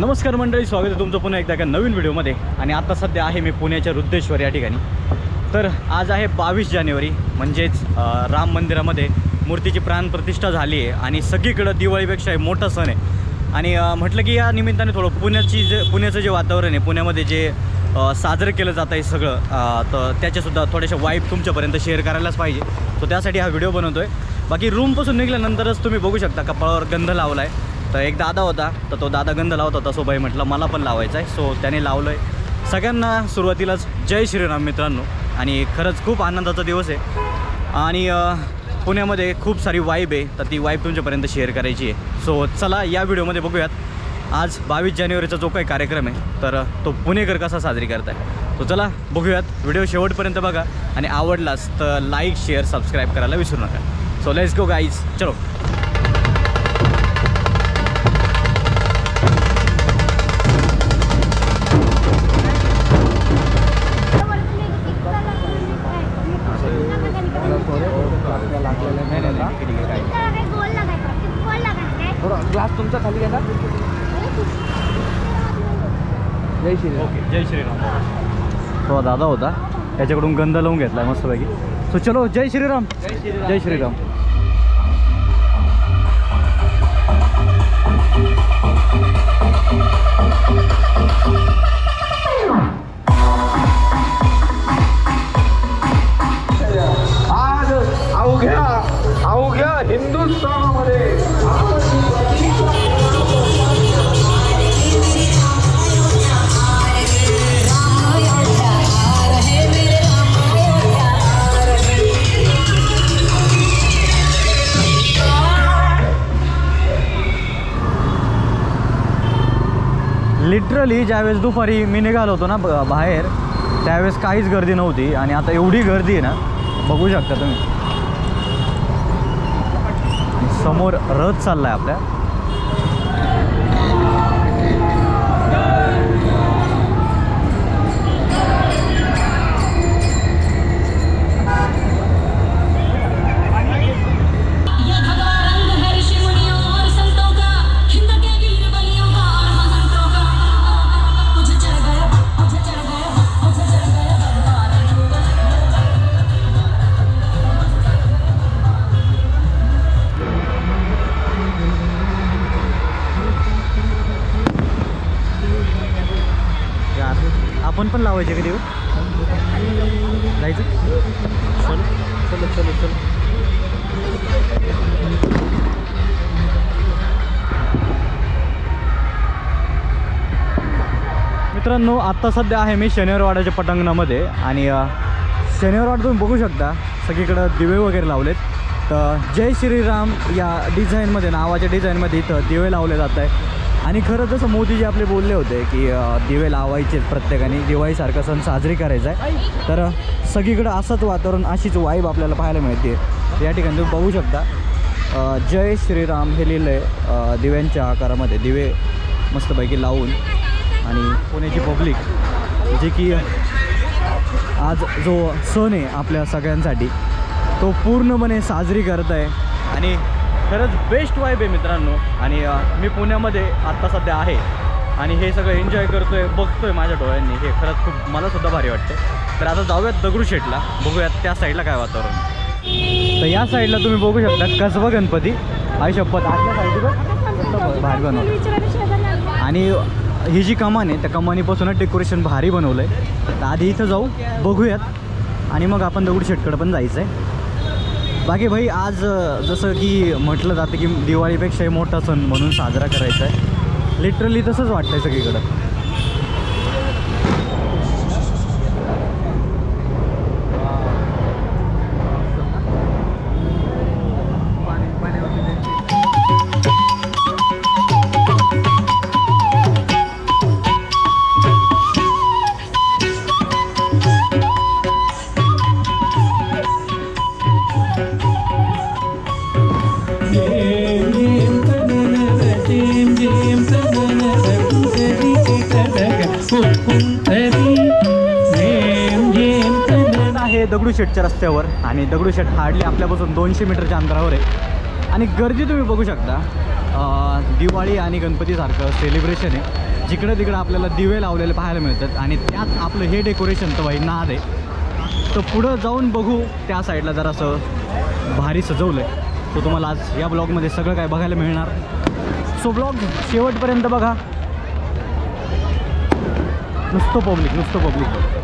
नमस्कार मंडळी, स्वागत आहे तुमचं पुन्हा एकदा एका नवीन व्हिडिओमध्ये। आणि आता सध्या आहे मी पुण्याच्या रुद्रेश्वर या ठिकाणी। तर आज आहे 22 जानेवारी, म्हणजेच राम मंदिरामध्ये मूर्तीची प्राणप्रतिष्ठा झाली आहे आणि सगळीकडं दिवाळीपेक्षा मोठा सण आहे। आणि म्हटलं की या निमित्ताने थोडं पुण्याचं जे वातावरण आहे, पुण्यामध्ये जे साजरं केलं जातं आहे सगळं, तर त्याच्यासुद्धा थोड्याशा वाईब तुमच्यापर्यंत शेअर करायलाच पाहिजे। सो त्यासाठी हा व्हिडिओ बनवतो आहे। बाकी रूमपासून निघाल्यानंतरच तुम्ही बघू शकता कपाळावर गंध लावला आहे। तर एक दादा होता, तर तो दादा गंध लावत होता, सो बाई म्हटलं मला पण लावायचा आहे, सो त्याने लावलं आहे। सगळ्यांना सुरुवातीलाच जय श्रीराम मित्रांनो। आणि खरंच खूप आनंदाचा दिवस आहे आणि पुण्यामध्ये खूप सारी वाईब आहे, तर ती वाईब तुमच्यापर्यंत शेअर करायची आहे। सो चला या व्हिडिओमध्ये बघूयात आज 22 जानेवारीचा जो काही कार्यक्रम आहे, तर तो पुणेकर कसा साजरी करत आहे। तो चला बघूयात, व्हिडिओ शेवटपर्यंत बघा आणि आवडलाच तर लाईक शेअर सबस्क्राईब करायला विसरू नका। सो लेट्स गो गाईज, चलो। ग्लास तुमचा खाली घ्या ना। जय श्रीराम। ओके, जय श्रीराम। तो दादा होता, त्याच्याकडून गंध लावून घेतला मस्तपैकी। सो चलो, जय श्रीराम। जय श्रीराम। आज अवघ्या हिंदुस्थानामध्ये लिटरली ज्यावेळेस दुपारी मी निघालो होतो ना बाहेर, त्यावेळेस काहीच गर्दी नव्हती आणि आता एवढी गर्दी आहे ना, बघू शकता तुम्ही। समोर रथ चाललाय आपल्या। आपण पण लावायचे का देऊ? जायचं? चलो चलो चलो चलो। मित्रांनो, आत्ता सध्या आहे मी शनिवारवाड्याच्या पटांगणामध्ये आणि शनिवारवाडा तुम्ही बघू शकता, सगळीकडं दिवे वगैरे लावलेत। तर जय श्रीराम या डिझाईनमध्ये, नावाच्या डिझाईनमध्ये इथं दिवे लावले जात आहे। आणि खरं जसं मोदीजी आपले बोलले होते की दिवे लावायचे प्रत्येकाने, दिवाळीसारखा सण साजरी करायचा आहे, तर सगळीकडं असंच वातावरण, अशीच वाईब आपल्याला पाहायला मिळते। या ठिकाणी तुम्ही बघू शकता जय श्रीराम हे लिहिलं आहे दिव्यांच्या आकारामध्ये, दिवे मस्तपैकी लावून। आणि पुण्याची पब्लिक जे की आज जो सण आहे आपल्या सगळ्यांसाठी, तो पूर्णपणे साजरी करत आहे आणि खरंच बेस्ट वाईब आहे मित्रांनो। आणि मी पुण्यामध्ये आत्ता सध्या आहे आणि हे सगळं एन्जॉय करतो आहे, बघतो आहे माझ्या डोळ्यांनी। हे खरंच खूप मलासुद्धा भारी वाटते। तर आता जाऊयात दगडूशेठला, बघूयात त्या साईडला काय वातावरण। तर या साईडला तुम्ही बघू शकता कसबा गणपती, आई शपथ, आतल्या साईडला भारी बनवलं। आणि ही जी कमान आहे, त्या कमानीपासूनच डेकोरेशन भारी बनवलं आहे। तर आधी इथं जाऊ, बघूयात आणि मग आपण दगडूशेठकडं पण जायचं आहे। बाकी भाई, आज जसं की म्हटलं जातं की दिवाळीपेक्षाही मोठा सण म्हणून साजरा करायचा आहे, लिटरली तसंच वाटतं आहे सगळीकडं। आहे दगडूशेठच्या रस्त्यावर आणि दगडूशेठ हार्डली आपल्यापासून 200 मीटरच्या अंतरावर आहे आणि गर्दी तुम्ही बघू शकता। दिवाळी आणि गणपतीसारखं सेलिब्रेशन आहे जिकडे तिकडे आपल्याला दिवे लावलेले पाहायला मिळतात आणि त्यात आपलं हे डेकोरेशन तर भाई नाद आहे. तर पुढं जाऊन बघू त्या साईडला जरासं भारी सजवलं आहे. तो तुम्हाला आज या ब्लॉगमध्ये सगळं काय बघायला मिळणार. सो ब्लॉग शेवटपर्यंत बघा. नुसतं पब्लिक